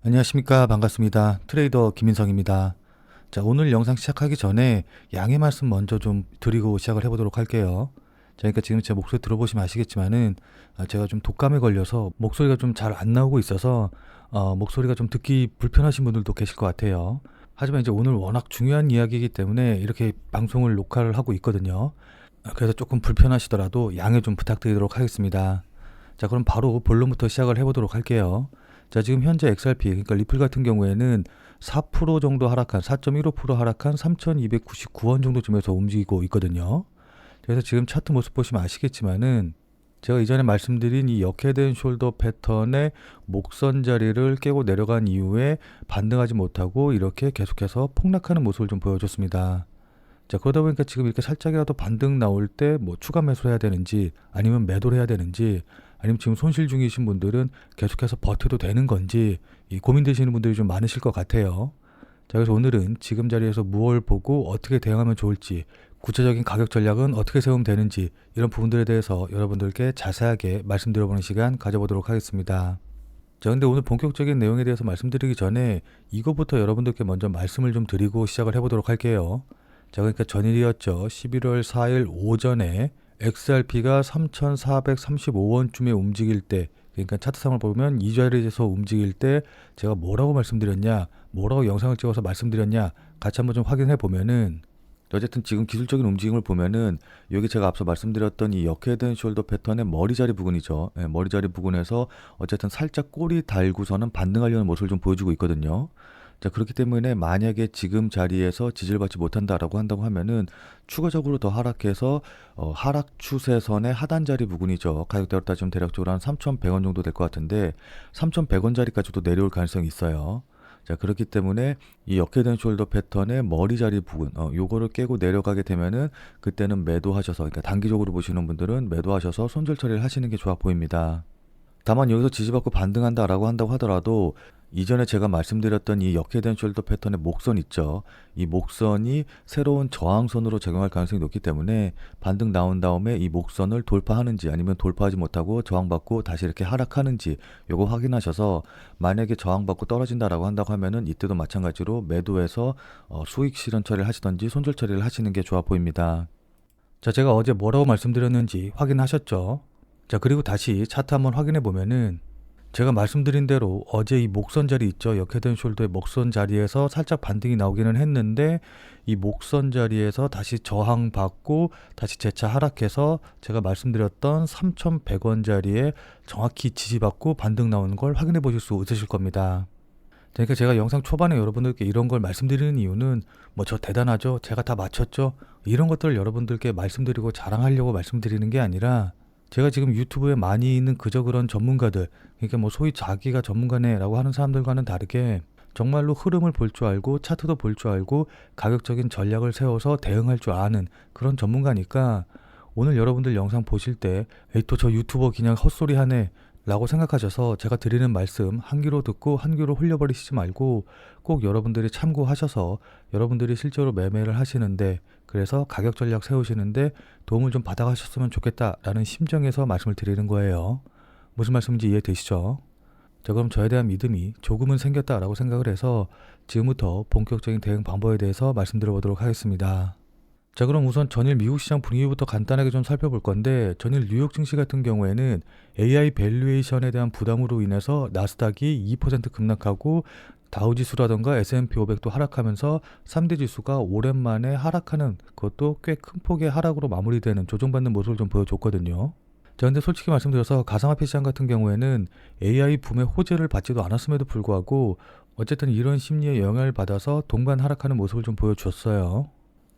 안녕하십니까. 반갑습니다. 트레이더 김인성입니다. 자, 오늘 영상 시작하기 전에 양해 말씀 먼저 좀 드리고 시작을 해보도록 할게요. 자, 그러니까 지금 제 목소리 들어보시면 아시겠지만은 제가 좀 독감에 걸려서 목소리가 좀 잘 안 나오고 있어서 목소리가 좀 듣기 불편하신 분들도 계실 것 같아요. 하지만 이제 오늘 워낙 중요한 이야기이기 때문에 이렇게 방송을 녹화를 하고 있거든요. 그래서 조금 불편하시더라도 양해 좀 부탁드리도록 하겠습니다. 자, 그럼 바로 본론부터 시작을 해보도록 할게요. 자, 지금 현재 XRP, 그러니까 리플 같은 경우에는 4% 정도 하락한, 4.15% 하락한 3,299원 정도쯤에서 움직이고 있거든요. 그래서 지금 차트 모습 보시면 아시겠지만은 제가 이전에 말씀드린 이 역헤드 숄더 패턴의 목선 자리를 깨고 내려간 이후에 반등하지 못하고 이렇게 계속해서 폭락하는 모습을 좀 보여줬습니다. 자, 그러다 보니까 지금 이렇게 살짝이라도 반등 나올 때 뭐 추가 매수를 해야 되는지 아니면 매도를 해야 되는지 아니면 지금 손실 중이신 분들은 계속해서 버텨도 되는 건지 이 고민되시는 분들이 좀 많으실 것 같아요. 자, 그래서 오늘은 지금 자리에서 무엇을 보고 어떻게 대응하면 좋을지, 구체적인 가격 전략은 어떻게 세우면 되는지 이런 부분들에 대해서 여러분들께 자세하게 말씀드려보는 시간 가져보도록 하겠습니다. 자, 근데 오늘 본격적인 내용에 대해서 말씀드리기 전에 이거부터 여러분들께 먼저 말씀을 좀 드리고 시작을 해보도록 할게요. 자, 그러니까 전일이었죠. 11월 4일 오전에 XRP가 3,435원쯤에 움직일 때, 그러니까 차트상을 보면 이 자리에서 움직일 때 제가 뭐라고 말씀드렸냐, 뭐라고 영상을 찍어서 말씀드렸냐 같이 한번 좀 확인해 보면은, 어쨌든 지금 기술적인 움직임을 보면은 여기 제가 앞서 말씀드렸던 이 역헤드 숄더 패턴의 머리 자리 부분이죠. 머리 자리 부분에서 어쨌든 살짝 꼬리 달고서는 반등하려는 모습을 좀 보여주고 있거든요. 자, 그렇기 때문에 만약에 지금 자리에서 지지를 받지 못한다라고 한다고 하면은 추가적으로 더 하락해서 하락 추세선의 하단 자리 부분이죠. 가격대로 따지면 대략적으로 한 3,100원 정도 될 것 같은데 3,100원 자리까지도 내려올 가능성이 있어요. 자, 그렇기 때문에 이 역헤드 숄더 패턴의 머리 자리 부분 요거를 깨고 내려가게 되면은 그때는 매도하셔서, 그러니까 단기적으로 보시는 분들은 매도하셔서 손절 처리를 하시는 게 좋아 보입니다. 다만 여기서 지지받고 반등한다라고 한다고 하더라도 이전에 제가 말씀드렸던 이 역헤드 숄더 패턴의 목선 있죠. 이 목선이 새로운 저항선으로 작용할 가능성이 높기 때문에 반등 나온 다음에 이 목선을 돌파하는지 아니면 돌파하지 못하고 저항받고 다시 이렇게 하락하는지 요거 확인하셔서 만약에 저항받고 떨어진다라고 한다고 하면은 이때도 마찬가지로 매도해서 수익 실현 처리를 하시던지 손절 처리를 하시는 게 좋아 보입니다. 자, 제가 어제 뭐라고 말씀드렸는지 확인하셨죠? 자, 그리고 다시 차트 한번 확인해 보면은 제가 말씀드린 대로 어제 이 목선 자리 있죠. 역헤드 숄더의 목선 자리에서 살짝 반등이 나오기는 했는데 이 목선 자리에서 다시 저항받고 다시 재차 하락해서 제가 말씀드렸던 3,100원 자리에 정확히 지지받고 반등 나오는 걸 확인해 보실 수 있으실 겁니다. 그러니까 제가 영상 초반에 여러분들께 이런 걸 말씀드리는 이유는 뭐 저 대단하죠, 제가 다 맞췄죠, 이런 것들을 여러분들께 말씀드리고 자랑하려고 말씀드리는 게 아니라 제가 지금 유튜브에 많이 있는 그저 그런 전문가들, 그러니까 뭐 소위 자기가 전문가네라고 하는 사람들과는 다르게 정말로 흐름을 볼 줄 알고 차트도 볼 줄 알고 가격적인 전략을 세워서 대응할 줄 아는 그런 전문가니까 오늘 여러분들 영상 보실 때 에이 또 저 유튜버 그냥 헛소리 하네 라고 생각하셔서 제가 드리는 말씀 한 귀로 듣고 한 귀로 흘려버리시지 말고 꼭 여러분들이 참고하셔서 여러분들이 실제로 매매를 하시는데, 그래서 가격 전략 세우시는데 도움을 좀 받아가셨으면 좋겠다라는 심정에서 말씀을 드리는 거예요. 무슨 말씀인지 이해되시죠? 자, 그럼 저에 대한 믿음이 조금은 생겼다라고 생각을 해서 지금부터 본격적인 대응 방법에 대해서 말씀드려보도록 하겠습니다. 자, 그럼 우선 전일 미국 시장 분위기부터 간단하게 좀 살펴볼 건데, 전일 뉴욕 증시 같은 경우에는 AI 밸류에이션에 대한 부담으로 인해서 나스닥이 2% 급락하고 다우지수라던가 S&P 500도 하락하면서 3대 지수가 오랜만에 하락하는, 그것도 꽤 큰 폭의 하락으로 마무리되는, 조정받는 모습을 좀 보여줬거든요. 자, 근데 솔직히 말씀드려서 가상화폐 시장 같은 경우에는 AI 붐의 호재를 받지도 않았음에도 불구하고 어쨌든 이런 심리에 영향을 받아서 동반 하락하는 모습을 좀 보여줬어요.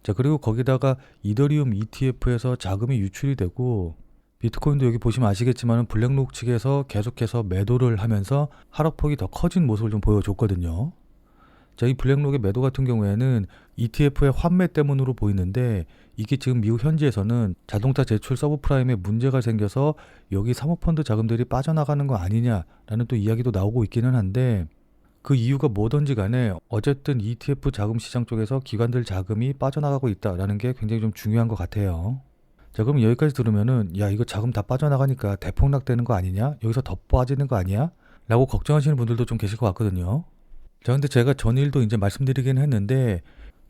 자, 그리고 거기다가 이더리움 ETF에서 자금이 유출이 되고 비트코인도 여기 보시면 아시겠지만 블랙록 측에서 계속해서 매도를 하면서 하락폭이 더 커진 모습을 좀 보여줬거든요. 자, 이 블랙록의 매도 같은 경우에는 ETF의 환매 때문으로 보이는데 이게 지금 미국 현지에서는 자동차 제출 서브프라임에 문제가 생겨서 여기 사모펀드 자금들이 빠져나가는 거 아니냐라는 또 이야기도 나오고 있기는 한데, 그 이유가 뭐든지 간에 어쨌든 ETF 자금 시장 쪽에서 기관들 자금이 빠져나가고 있다라는 게 굉장히 좀 중요한 것 같아요. 자, 그럼 여기까지 들으면은 야, 이거 자금 다 빠져나가니까 대폭락되는 거 아니냐? 여기서 더 빠지는 거 아니야? 라고 걱정하시는 분들도 좀 계실 것 같거든요. 자, 근데 제가 전일도 이제 말씀드리긴 했는데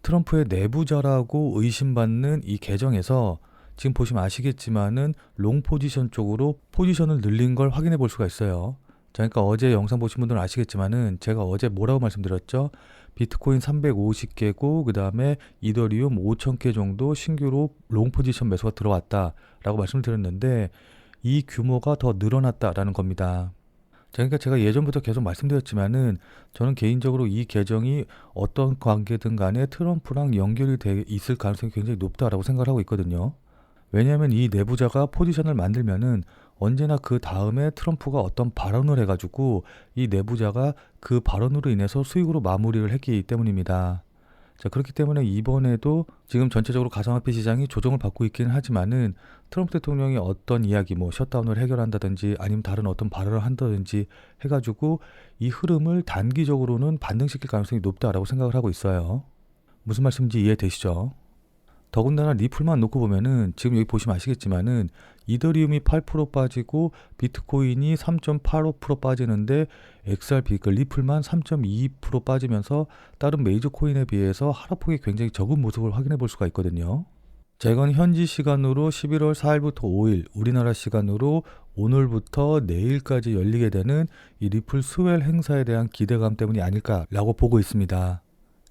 트럼프의 내부자라고 의심받는 이 계정에서 지금 보시면 아시겠지만은 롱 포지션 쪽으로 포지션을 늘린 걸 확인해 볼 수가 있어요. 자, 그러니까 어제 영상 보신 분들은 아시겠지만은 제가 어제 뭐라고 말씀드렸죠? 비트코인 350개고 그 다음에 이더리움 5,000개 정도 신규로 롱 포지션 매수가 들어왔다라고 말씀을 드렸는데 이 규모가 더 늘어났다라는 겁니다. 자, 그러니까 제가 예전부터 계속 말씀드렸지만은 저는 개인적으로 이 계정이 어떤 관계든 간에 트럼프랑 연결이 돼 있을 가능성이 굉장히 높다라고 생각을 하고 있거든요. 왜냐하면 이 내부자가 포지션을 만들면은 언제나 그 다음에 트럼프가 어떤 발언을 해가지고 이 내부자가 그 발언으로 인해서 수익으로 마무리를 했기 때문입니다. 자, 그렇기 때문에 이번에도 지금 전체적으로 가상화폐 시장이 조정을 받고 있기는 하지만은 트럼프 대통령이 어떤 이야기, 뭐 셧다운을 해결한다든지 아니면 다른 어떤 발언을 한다든지 해가지고 이 흐름을 단기적으로는 반등시킬 가능성이 높다라고 생각을 하고 있어요. 무슨 말씀인지 이해되시죠? 더군다나 리플만 놓고 보면은 지금 여기 보시면 아시겠지만은 이더리움이 8% 빠지고 비트코인이 3.85% 빠지는데 XRP 그 리플만 3.22% 빠지면서 다른 메이저 코인에 비해서 하락폭이 굉장히 적은 모습을 확인해 볼 수가 있거든요. 자, 이건 현지 시간으로 11월 4일부터 5일, 우리나라 시간으로 오늘부터 내일까지 열리게 되는 이 리플 스웰 행사에 대한 기대감 때문이 아닐까라고 보고 있습니다.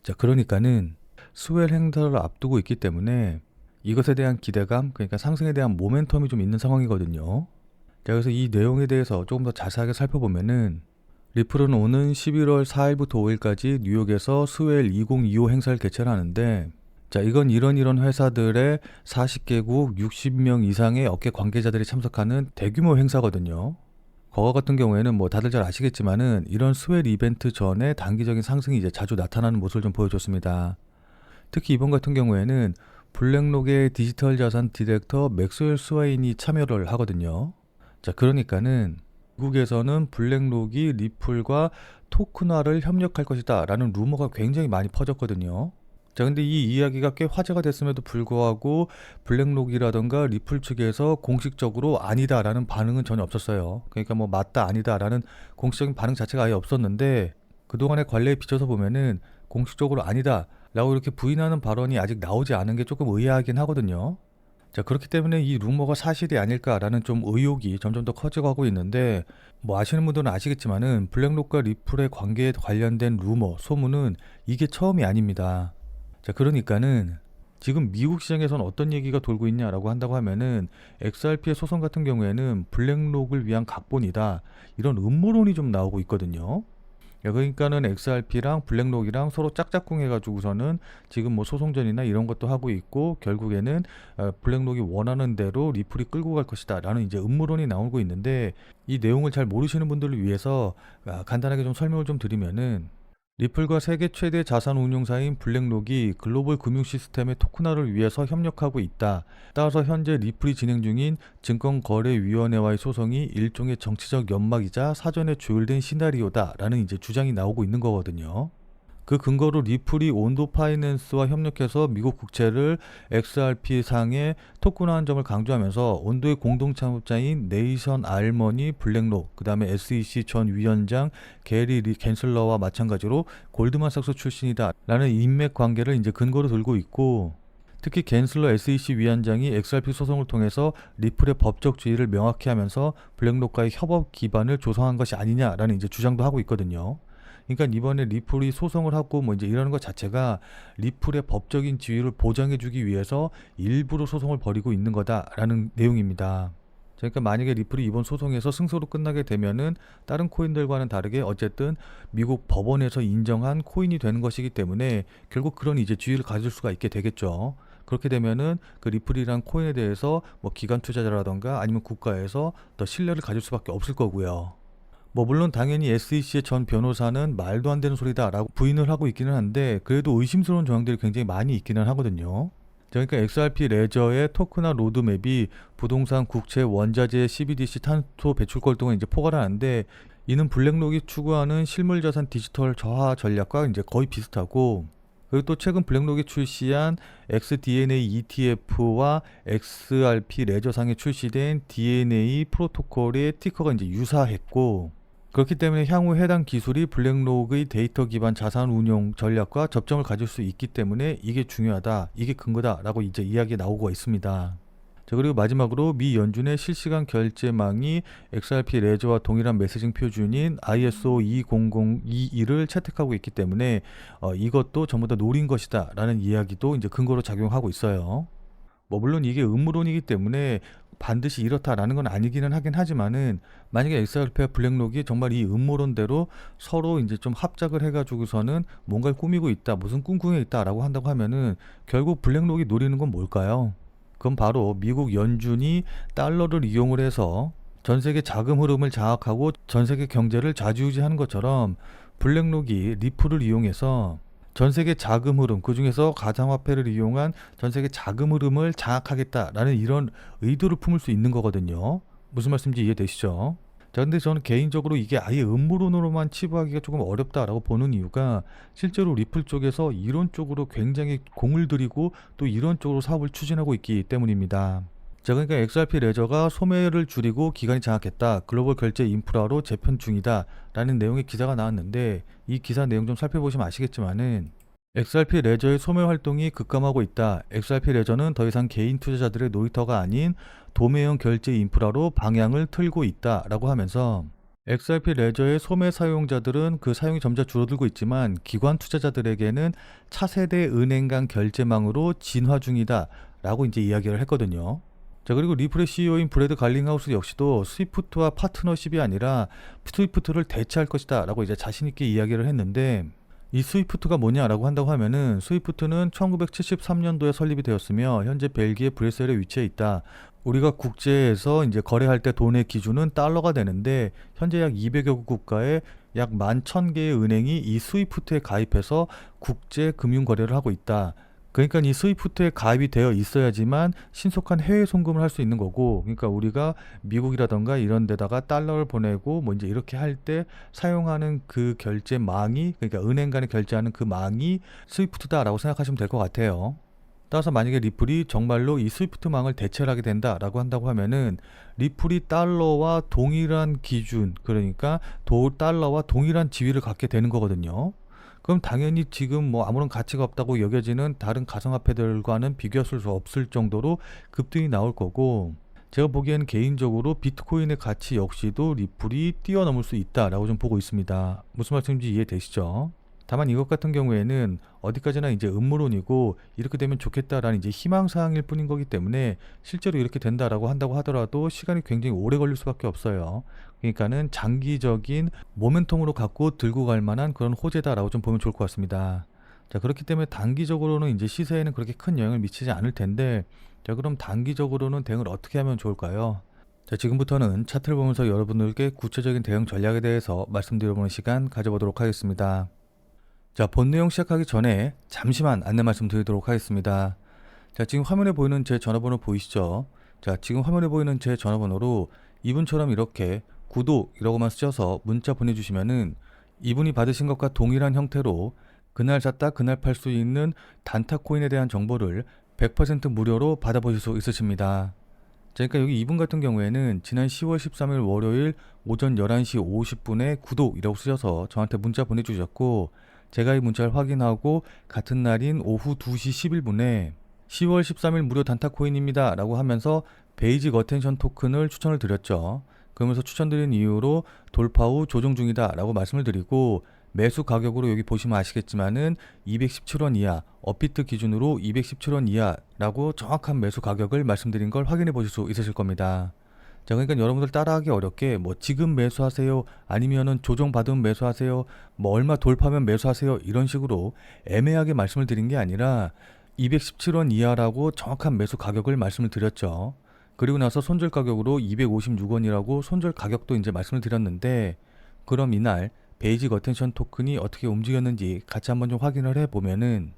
자, 그러니까는 스웰 행사를 앞두고 있기 때문에 이것에 대한 기대감, 그러니까 상승에 대한 모멘텀이 좀 있는 상황이거든요. 자, 그래서 이 내용에 대해서 조금 더 자세하게 살펴보면은 리플은 오는 11월 4일부터 5일까지 뉴욕에서 스웰 2025 행사를 개최를 하는데, 자, 이건 이런 회사들의 40개국 60명 이상의 업계 관계자들이 참석하는 대규모 행사거든요. 그거 같은 경우에는 뭐 다들 잘 아시겠지만은 이런 스웰 이벤트 전에 단기적인 상승이 이제 자주 나타나는 모습을 좀 보여줬습니다. 특히 이번 같은 경우에는 블랙록의 디지털 자산 디렉터 맥스웰 스와인이 참여를 하거든요. 자, 그러니까는 미국에서는 블랙록이 리플과 토큰화를 협력할 것이다 라는 루머가 굉장히 많이 퍼졌거든요. 자, 근데 이 이야기가 꽤 화제가 됐음에도 불구하고 블랙록이라던가 리플 측에서 공식적으로 아니다라는 반응은 전혀 없었어요. 그러니까 뭐 맞다 아니다라는 공식적인 반응 자체가 아예 없었는데 그동안의 관례에 비춰서 보면은 공식적으로 아니다 라고 이렇게 부인하는 발언이 아직 나오지 않은 게 조금 의아하긴 하거든요. 자, 그렇기 때문에 이 루머가 사실이 아닐까라는 좀 의혹이 점점 더 커져가고 있는데, 뭐 아시는 분들은 아시겠지만은 블랙록과 리플의 관계에 관련된 루머, 소문은 이게 처음이 아닙니다. 자, 그러니까는 지금 미국 시장에선 어떤 얘기가 돌고 있냐라고 한다고 하면은 XRP의 소송 같은 경우에는 블랙록을 위한 각본이다, 이런 음모론이 좀 나오고 있거든요. 그러니까는 XRP랑 블랙록이랑 서로 짝짝꿍 해가지고서는 지금 뭐 소송전이나 이런 것도 하고 있고 결국에는 블랙록이 원하는 대로 리플이 끌고 갈 것이다 라는 이제 음모론이 나오고 있는데, 이 내용을 잘 모르시는 분들을 위해서 간단하게 좀 설명을 좀 드리면은, 리플과 세계 최대 자산 운용사인 블랙록이 글로벌 금융 시스템의 토큰화를 위해서 협력하고 있다. 따라서 현재 리플이 진행 중인 증권거래위원회와의 소송이 일종의 정치적 연막이자 사전에 조율된 시나리오다 라는 이제 주장이 나오고 있는 거거든요. 그 근거로 리플이 온도 파이낸스와 협력해서 미국 국채를 XRP 상에 토큰화한 점을 강조하면서 온도의 공동 창업자인 네이션 알머니 블랙록, 그 다음에 SEC 전 위원장 게리 리 갠슬러와 마찬가지로 골드만삭스 출신이다 라는 인맥 관계를 이제 근거로 들고 있고, 특히 갠슬러 SEC 위원장이 XRP 소송을 통해서 리플의 법적 지위를 명확히 하면서 블랙록과의 협업 기반을 조성한 것이 아니냐라는 이제 주장도 하고 있거든요. 그러니까 이번에 리플이 소송을 하고 뭐 이제 이러는 것 자체가 리플의 법적인 지위를 보장해주기 위해서 일부러 소송을 벌이고 있는 거다라는 내용입니다. 그러니까 만약에 리플이 이번 소송에서 승소로 끝나게 되면은 다른 코인들과는 다르게 어쨌든 미국 법원에서 인정한 코인이 되는 것이기 때문에 결국 그런 이제 지위를 가질 수가 있게 되겠죠. 그렇게 되면은 그 리플이란 코인에 대해서 뭐 기관 투자자라던가 아니면 국가에서 더 신뢰를 가질 수밖에 없을 거고요. 뭐 물론 당연히 SEC의 전 변호사는 말도 안 되는 소리다라고 부인을 하고 있기는 한데, 그래도 의심스러운 조항들이 굉장히 많이 있기는 하거든요. 그러니까 XRP 레저의 토큰화 로드맵이 부동산, 국채, 원자재, CBDC, 탄소 배출권 등을 이제 포괄하는데, 이는 블랙록이 추구하는 실물자산 디지털 저하 전략과 이제 거의 비슷하고, 그리고 또 최근 블랙록이 출시한 XDNA ETF와 XRP 레저상에 출시된 DNA 프로토콜의 티커가 이제 유사했고, 그렇기 때문에 향후 해당 기술이 블랙록의 데이터 기반 자산 운용 전략과 접점을 가질 수 있기 때문에 이게 중요하다, 이게 근거다라고 이제 이야기 나오고 있습니다. 자, 그리고 마지막으로 미 연준의 실시간 결제망이 XRP 레저와 동일한 메시징 표준인 ISO 20021을 채택하고 있기 때문에 이것도 전부 다 노린 것이다 라는 이야기도 이제 근거로 작용하고 있어요. 뭐 물론 이게 음모론이기 때문에 반드시 이렇다라는 건 아니기는 하긴 하지만은, 만약에 XRP와 블랙록이 정말 이 음모론대로 서로 이제 좀 합작을 해가지고서는 뭔가를 꾸미고 있다, 무슨 꿍꿍에 있다라고 한다고 하면은 결국 블랙록이 노리는 건 뭘까요? 그건 바로 미국 연준이 달러를 이용을 해서 전 세계 자금 흐름을 장악하고 전 세계 경제를 좌지우지하는 것처럼 블랙록이 리플을 이용해서 전 세계 자금 흐름, 그 중에서 가상화폐를 이용한 전 세계 자금 흐름을 장악하겠다라는 이런 의도를 품을 수 있는 거거든요. 무슨 말씀인지 이해되시죠? 자, 근데 저는 개인적으로 이게 아예 음모론으로만 치부하기가 조금 어렵다라고 보는 이유가, 실제로 리플 쪽에서 이런 쪽으로 굉장히 공을 들이고 또 이런 쪽으로 사업을 추진하고 있기 때문입니다. 자, 그러니까 XRP 레저가 소매를 줄이고 기관이 장악했다, 글로벌 결제 인프라로 재편 중이다 라는 내용의 기사가 나왔는데, 이 기사 내용 좀 살펴보시면 아시겠지만은 XRP 레저의 소매 활동이 급감하고 있다, XRP 레저는 더 이상 개인 투자자들의 놀이터가 아닌 도매형 결제 인프라로 방향을 틀고 있다 라고 하면서, XRP 레저의 소매 사용자들은 그 사용이 점차 줄어들고 있지만 기관 투자자들에게는 차세대 은행 간 결제망으로 진화 중이다 라고 이제 이야기를 했거든요. 자, 그리고 리플의 CEO인 브래드 갈링하우스 역시도 스위프트와 파트너십이 아니라 스위프트를 대체할 것이다 라고 이제 자신있게 이야기를 했는데, 이 스위프트가 뭐냐라고 한다고 하면은, 스위프트는 1973년도에 설립이 되었으며 현재 벨기에 브뤼셀에 위치해 있다. 우리가 국제에서 이제 거래할 때 돈의 기준은 달러가 되는데, 현재 약 200여 국가에 약 11,000개의 은행이 이 스위프트에 가입해서 국제 금융 거래를 하고 있다. 그러니까 이 스위프트에 가입이 되어 있어야지만 신속한 해외 송금을 할 수 있는 거고, 그러니까 우리가 미국이라던가 이런 데다가 달러를 보내고 뭐 이제 이렇게 할 때 사용하는 그 결제망이, 그러니까 은행 간에 결제하는 그 망이 스위프트다라고 생각하시면 될 것 같아요. 따라서 만약에 리플이 정말로 이 스위프트망을 대체를 하게 된다라고 한다고 하면은, 리플이 달러와 동일한 기준, 그러니까 달러와 동일한 지위를 갖게 되는 거거든요. 그럼 당연히 지금 뭐 아무런 가치가 없다고 여겨지는 다른 가상화폐들과는 비교할 수 없을 정도로 급등이 나올 거고, 제가 보기에는 개인적으로 비트코인의 가치 역시도 리플이 뛰어넘을 수 있다라고 좀 보고 있습니다. 무슨 말씀인지 이해되시죠? 다만 이것 같은 경우에는 어디까지나 이제 음모론이고, 이렇게 되면 좋겠다라는 이제 희망사항일 뿐인 거기 때문에 실제로 이렇게 된다라고 한다고 하더라도 시간이 굉장히 오래 걸릴 수밖에 없어요. 그러니까는 장기적인 모멘텀으로 갖고 들고 갈 만한 그런 호재다라고 좀 보면 좋을 것 같습니다. 자, 그렇기 때문에 단기적으로는 이제 시세에는 그렇게 큰 영향을 미치지 않을 텐데, 자, 그럼 단기적으로는 대응을 어떻게 하면 좋을까요? 자, 지금부터는 차트를 보면서 여러분들께 구체적인 대응 전략에 대해서 말씀드려보는 시간 가져보도록 하겠습니다. 자, 본 내용 시작하기 전에 잠시만 안내 말씀드리도록 하겠습니다. 자, 지금 화면에 보이는 제 전화번호 보이시죠? 자, 지금 화면에 보이는 제 전화번호로 이분처럼 이렇게 구독이라고만 쓰셔서 문자 보내주시면은, 이분이 받으신 것과 동일한 형태로 그날 샀다 그날 팔 수 있는 단타코인에 대한 정보를 100% 무료로 받아보실 수 있으십니다. 자, 그러니까 여기 이분 같은 경우에는 지난 10월 13일 월요일 오전 11시 50분에 구독이라고 쓰셔서 저한테 문자 보내주셨고, 제가 이 문자를 확인하고 같은 날인 오후 2시 11분에 10월 13일 무료 단타코인입니다 라고 하면서 베이직 어텐션 토큰을 추천을 드렸죠. 그러면서 추천드린 이유로 돌파 후 조정 중이다 라고 말씀을 드리고, 매수 가격으로 여기 보시면 아시겠지만은 217원 이하, 업비트 기준으로 217원 이하라고 정확한 매수 가격을 말씀드린 걸 확인해 보실 수 있으실 겁니다. 자, 그러니까 여러분들 따라하기 어렵게 뭐 지금 매수하세요, 아니면은 조정받으면 매수하세요, 뭐 얼마 돌파면 매수하세요, 이런 식으로 애매하게 말씀을 드린 게 아니라 217원 이하라고 정확한 매수 가격을 말씀을 드렸죠. 그리고 나서 손절 가격으로 256원이라고 손절 가격도 이제 말씀을 드렸는데, 그럼 이날 베이직 어텐션 토큰이 어떻게 움직였는지 같이 한번 좀 확인을 해보면은,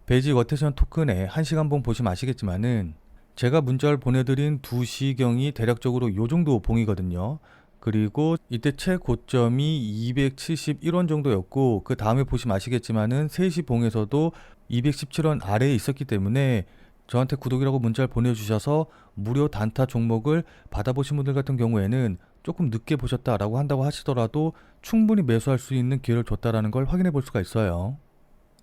베이직 어텐션 토큰의 1시간봉 보시면 아시겠지만은 제가 문자를 보내드린 2시경이 대략적으로 요 정도 봉이거든요. 그리고 이때 최고점이 271원 정도였고, 그 다음에 보시면 아시겠지만은 3시 봉에서도 217원 아래에 있었기 때문에 저한테 구독이라고 문자를 보내주셔서 무료 단타 종목을 받아보신 분들 같은 경우에는 조금 늦게 보셨다라고 한다고 하시더라도 충분히 매수할 수 있는 기회를 줬다라는 걸 확인해 볼 수가 있어요.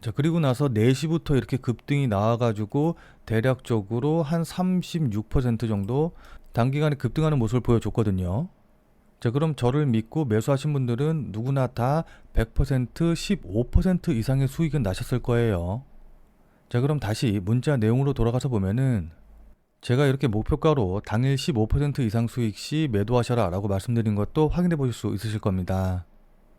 자, 그리고 나서 4시부터 이렇게 급등이 나와가지고 대략적으로 한 36% 정도 단기간에 급등하는 모습을 보여줬거든요. 자, 그럼 저를 믿고 매수하신 분들은 누구나 다 100%, 15% 이상의 수익은 나셨을 거예요. 자, 그럼 다시 문자 내용으로 돌아가서 보면은 제가 이렇게 목표가로 당일 15% 이상 수익 시 매도하셔라 라고 말씀드린 것도 확인해 보실 수 있으실 겁니다.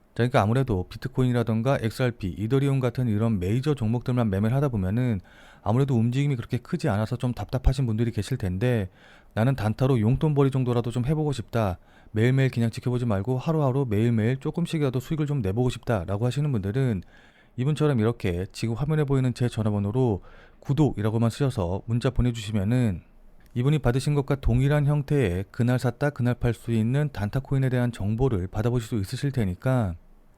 자, 그러니까 아무래도 비트코인이라던가 XRP, 이더리움 같은 이런 메이저 종목들만 매매를 하다 보면은 아무래도 움직임이 그렇게 크지 않아서 좀 답답하신 분들이 계실 텐데, 나는 단타로 용돈벌이 정도라도 좀 해보고 싶다, 매일매일 그냥 지켜보지 말고 하루하루 매일매일 조금씩이라도 수익을 좀 내보고 싶다 라고 하시는 분들은 이분처럼 이렇게 지금 화면에 보이는 제 전화번호로 구독이라고만 쓰셔서 문자 보내주시면은 이분이 받으신 것과 동일한 형태의 그날 샀다 그날 팔 수 있는 단타코인에 대한 정보를 받아보실 수 있으실 테니까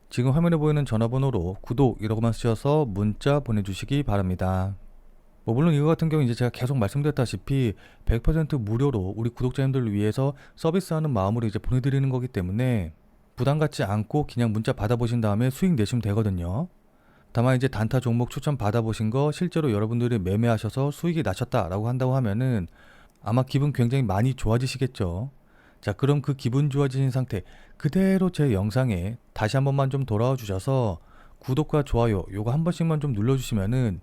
지금 화면에 보이는 전화번호로 구독이라고만 쓰셔서 문자 보내주시기 바랍니다. 물론 이거 같은 경우 이제 제가 계속 말씀드렸다시피 100% 무료로 우리 구독자님들을 위해서 서비스하는 마음으로 이제 보내드리는 거기 때문에 부담 갖지 않고 그냥 문자 받아보신 다음에 수익 내시면 되거든요. 다만 이제 단타 종목 추천 받아보신 거 실제로 여러분들이 매매하셔서 수익이 나셨다라고 한다고 하면은 아마 기분 굉장히 많이 좋아지시겠죠. 자, 그럼 그 기분 좋아지신 상태 그대로 제 영상에 다시 한 번만 좀 돌아와 주셔서 구독과 좋아요 요거 한 번씩만 좀 눌러주시면은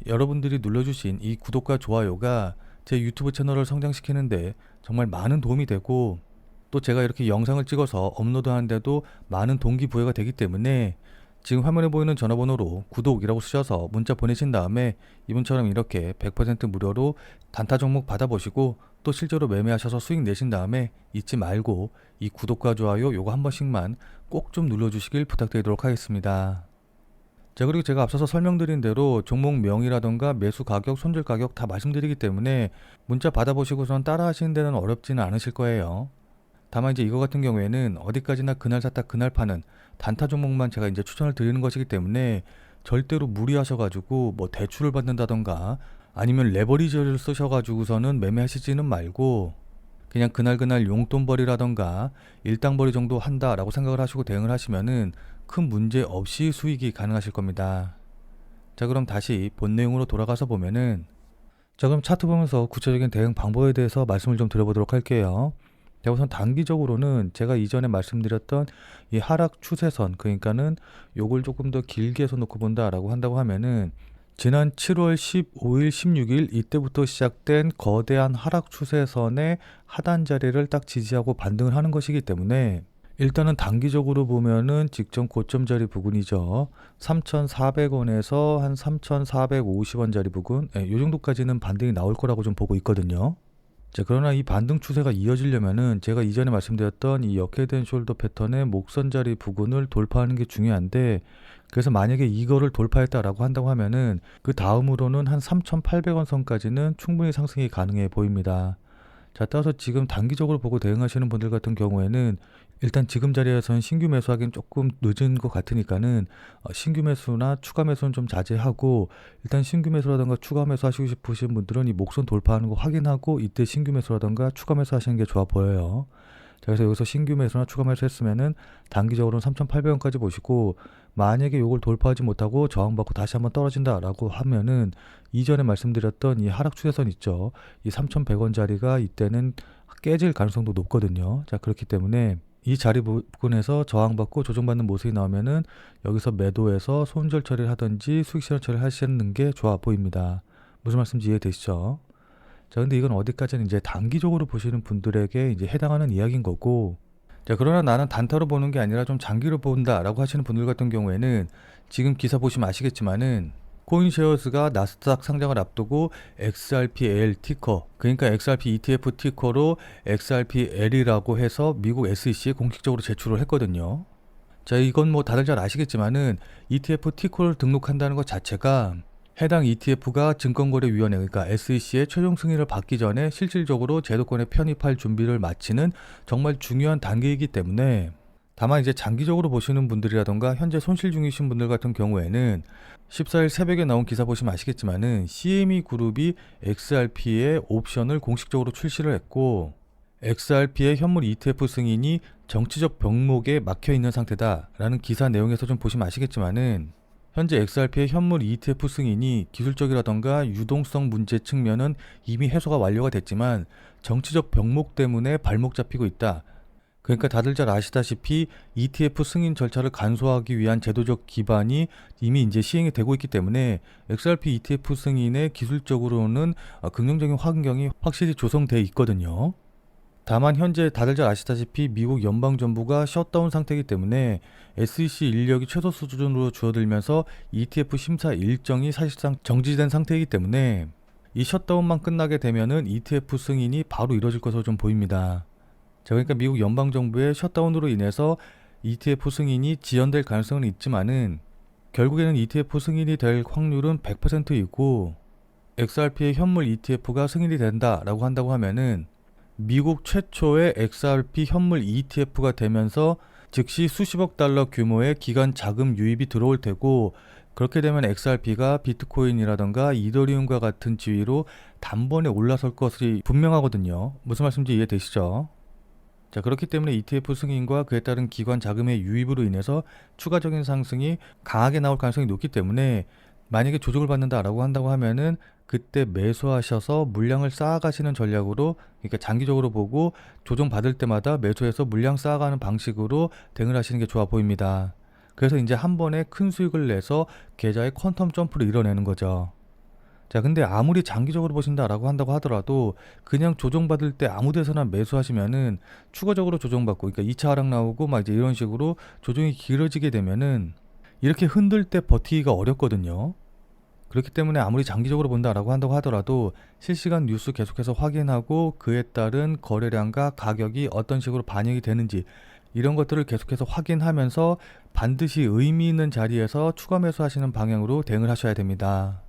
여러분들이 눌러주신 이 구독과 좋아요가 제 유튜브 채널을 성장시키는데 정말 많은 도움이 되고, 또 제가 이렇게 영상을 찍어서 업로드하는데도 많은 동기부여가 되기 때문에 지금 화면에 보이는 전화번호로 구독이라고 쓰셔서 문자 보내신 다음에 이분처럼 이렇게 100% 무료로 단타 종목 받아보시고 또 실제로 매매하셔서 수익 내신 다음에 잊지 말고 이 구독과 좋아요 요거 한 번씩만 꼭 좀 눌러주시길 부탁드리도록 하겠습니다. 자, 그리고 제가 앞서서 설명드린 대로 종목명이라던가 매수 가격, 손절 가격 다 말씀드리기 때문에 문자 받아보시고선 따라 하시는 데는 어렵지는 않으실 거예요. 다만 이제 이거 같은 경우에는 어디까지나 그날 샀다 그날 파는 단타 종목만 제가 이제 추천을 드리는 것이기 때문에 절대로 무리하셔가지고 뭐 대출을 받는다던가 아니면 레버리지를 쓰셔가지고서는 매매하시지는 말고 그냥 그날 용돈벌이라던가 일당벌이 정도 한다라고 생각을 하시고 대응을 하시면은 큰 문제 없이 수익이 가능하실 겁니다. 자, 그럼 다시 본 내용으로 돌아가서 보면은 자, 그럼 차트 보면서 구체적인 대응 방법에 대해서 말씀을 좀 드려보도록 할게요. 자, 우선 단기적으로는 제가 이전에 말씀드렸던 이 하락 추세선, 그러니까는 요걸 조금 더 길게 해서 놓고 본다라고 한다고 하면은 지난 7월 15일, 16일 이때부터 시작된 거대한 하락 추세선의 하단 자리를 딱 지지하고 반등을 하는 것이기 때문에 일단은 단기적으로 보면은 직전 고점 자리 부근이죠. 3,400원에서 한 3,450원 자리 부근, 이 정도까지는 반등이 나올 거라고 좀 보고 있거든요. 자, 그러나 이 반등 추세가 이어지려면은 제가 이전에 말씀드렸던 이 역헤드앤 숄더 패턴의 목선 자리 부근을 돌파하는 게 중요한데, 그래서 만약에 이거를 돌파했다라고 한다고 하면은 그 다음으로는 한 3,800원 선까지는 충분히 상승이 가능해 보입니다. 자, 따라서 지금 단기적으로 보고 대응하시는 분들 같은 경우에는 일단 지금 자리에서는 신규 매수하기는 조금 늦은 것 같으니까는 신규 매수나 추가 매수는 좀 자제하고, 일단 신규 매수라던가 추가 매수 하시고 싶으신 분들은 이 목선 돌파하는 거 확인하고 이때 신규 매수라던가 추가 매수 하시는 게 좋아 보여요. 자, 그래서 여기서 신규 매수나 추가 매수 했으면은 단기적으로는 3,800원까지 보시고, 만약에 이걸 돌파하지 못하고 저항받고 다시 한번 떨어진다라고 하면은 이전에 말씀드렸던 이 하락 추세선 있죠. 이 3,100원 자리가 이때는 깨질 가능성도 높거든요. 자, 그렇기 때문에 이 자리 부분에서 저항받고 조정받는 모습이 나오면은 여기서 매도해서 손절 처리를 하든지 수익 실현 처리를 하시는 게 좋아 보입니다. 무슨 말씀인지 이해되시죠? 자, 근데 이건 어디까지는 이제 단기적으로 보시는 분들에게 이제 해당하는 이야기인 거고, 자, 그러나 나는 단타로 보는 게 아니라 좀 장기로 본다라고 하시는 분들 같은 경우에는 지금 기사 보시면 아시겠지만은 코인쉐어스가 나스닥 상장을 앞두고 XRPL 티커, 그러니까 XRP ETF 티커로 XRPL이라고 해서 미국 SEC에 공식적으로 제출을 했거든요. 자, 이건 뭐 다들 잘 아시겠지만은 ETF 티커를 등록한다는 것 자체가 해당 ETF가 증권거래위원회, 그러니까 SEC의 최종 승인을 받기 전에 실질적으로 제도권에 편입할 준비를 마치는 정말 중요한 단계이기 때문에, 다만 이제 장기적으로 보시는 분들이라던가 현재 손실 중이신 분들 같은 경우에는 14일 새벽에 나온 기사 보시면 아시겠지만은 CME 그룹이 XRP의 옵션을 공식적으로 출시를 했고, XRP의 현물 ETF 승인이 정치적 병목에 막혀 있는 상태다라는 기사 내용에서 좀 보시면 아시겠지만은 현재 XRP의 현물 ETF 승인이 기술적이라던가 유동성 문제 측면은 이미 해소가 완료가 됐지만 정치적 병목 때문에 발목 잡히고 있다. 그러니까 다들 잘 아시다시피 ETF 승인 절차를 간소화하기 위한 제도적 기반이 이미 이제 시행이 되고 있기 때문에 XRP ETF 승인에 기술적으로는 긍정적인 환경이 확실히 조성돼 있거든요. 다만 현재 다들 잘 아시다시피 미국 연방정부가 셧다운 상태이기 때문에 SEC 인력이 최소 수준으로 줄어들면서 ETF 심사 일정이 사실상 정지된 상태이기 때문에 이 셧다운만 끝나게 되면은 ETF 승인이 바로 이루어질 것으로 좀 보입니다. 자, 그러니까 미국 연방정부의 셧다운으로 인해서 ETF 승인이 지연될 가능성은 있지만은 결국에는 ETF 승인이 될 확률은 100%이고 XRP의 현물 ETF가 승인이 된다라고 한다고 하면은 미국 최초의 XRP 현물 ETF가 되면서 즉시 수십억 달러 규모의 기관 자금 유입이 들어올 테고 그렇게 되면 XRP가 비트코인이라던가 이더리움과 같은 지위로 단번에 올라설 것이 분명하거든요. 무슨 말씀인지 이해되시죠? 자, 그렇기 때문에 ETF 승인과 그에 따른 기관 자금의 유입으로 인해서 추가적인 상승이 강하게 나올 가능성이 높기 때문에 만약에 조정을 받는다라고 한다고 하면은 그때 매수하셔서 물량을 쌓아가시는 전략으로, 그러니까 장기적으로 보고 조정 받을 때마다 매수해서 물량 쌓아가는 방식으로 대응을 하시는 게 좋아 보입니다. 그래서 이제 한 번에 큰 수익을 내서 계좌의 퀀텀 점프를 이뤄내는 거죠. 자, 근데 아무리 장기적으로 보신다라고 한다고 하더라도 그냥 조정받을 때 아무 데서나 매수하시면은 추가적으로 조정받고, 그러니까 2차 하락 나오고 막 이제 이런 식으로 조정이 길어지게 되면은 이렇게 흔들 때 버티기가 어렵거든요. 그렇기 때문에 아무리 장기적으로 본다라고 한다고 하더라도 실시간 뉴스 계속해서 확인하고 그에 따른 거래량과 가격이 어떤 식으로 반영이 되는지 이런 것들을 계속해서 확인하면서 반드시 의미 있는 자리에서 추가 매수하시는 방향으로 대응을 하셔야 됩니다.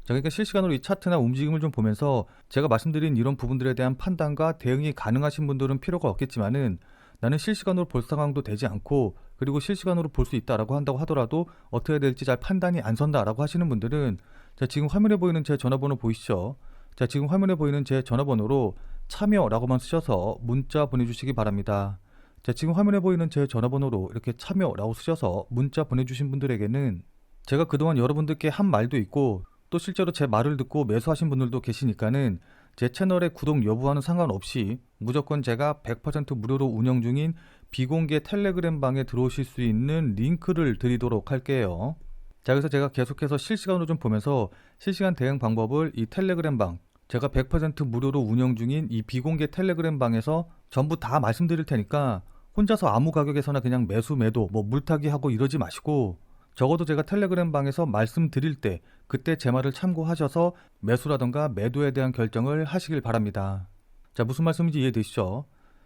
자, 그러니까 실시간으로 이 차트나 움직임을 좀 보면서 제가 말씀드린 이런 부분들에 대한 판단과 대응이 가능하신 분들은 필요가 없겠지만은 나는 실시간으로 볼 상황도 되지 않고 그리고 실시간으로 볼 수 있다라고 한다고 하더라도 어떻게 해야 될지 잘 판단이 안 선다라고 하시는 분들은 자, 지금 화면에 보이는 제 전화번호 보이시죠? 자, 지금 화면에 보이는 제 전화번호로 참여라고만 쓰셔서 문자 보내주시기 바랍니다. 자, 지금 화면에 보이는 제 전화번호로 이렇게 참여라고 쓰셔서 문자 보내주신 분들에게는 제가 그동안 여러분들께 한 말도 있고 또 실제로 제 말을 듣고 매수하신 분들도 계시니까는 제 채널의 구독 여부와는 상관없이 무조건 제가 100% 무료로 운영 중인 비공개 텔레그램 방에 들어오실 수 있는 링크를 드리도록 할게요. 자, 그래서 제가 계속해서 실시간으로 좀 보면서 실시간 대응 방법을 이 텔레그램 방, 제가 100% 무료로 운영 중인 이 비공개 텔레그램 방에서 전부 다 말씀드릴 테니까 혼자서 아무 가격에서나 그냥 매수 매도 뭐 물타기 하고 이러지 마시고 적어도 제가 텔레그램 방에서 말씀드릴 때 그때 제 말을 참고하셔서 매수라던가 매도에 대한 결정을 하시길 바랍니다. 자, 무슨 말씀인지 이해되시죠?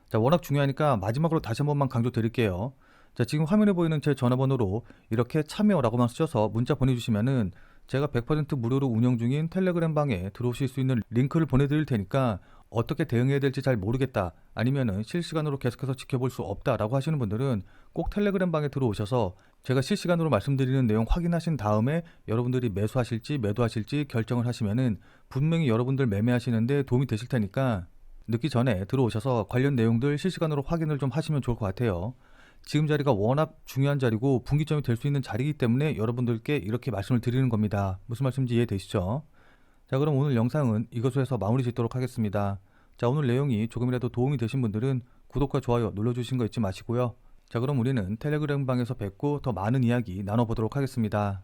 자, 워낙 중요하니까 마지막으로 다시 한 번만 강조 드릴게요. 자, 지금 화면에 보이는 제 전화번호로 이렇게 참여라고만 쓰셔서 문자 보내주시면은 제가 100% 무료로 운영 중인 텔레그램 방에 들어오실 수 있는 링크를 보내드릴 테니까 어떻게 대응해야 될지 잘 모르겠다, 아니면은 실시간으로 계속해서 지켜볼 수 없다라고 하시는 분들은 꼭 텔레그램 방에 들어오셔서 제가 실시간으로 말씀드리는 내용 확인하신 다음에 여러분들이 매수하실지 매도하실지 결정을 하시면은 분명히 여러분들 매매하시는데 도움이 되실 테니까 늦기 전에 들어오셔서 관련 내용들 실시간으로 확인을 좀 하시면 좋을 것 같아요. 지금 자리가 워낙 중요한 자리고 분기점이 될 수 있는 자리이기 때문에 여러분들께 이렇게 말씀을 드리는 겁니다. 무슨 말씀인지 이해되시죠? 자, 그럼 오늘 영상은 이것으로 해서 마무리 짓도록 하겠습니다. 자, 오늘 내용이 조금이라도 도움이 되신 분들은 구독과 좋아요 눌러주신 거 잊지 마시고요. 자, 그럼 우리는 텔레그램 방에서 뵙고 더 많은 이야기 나눠보도록 하겠습니다.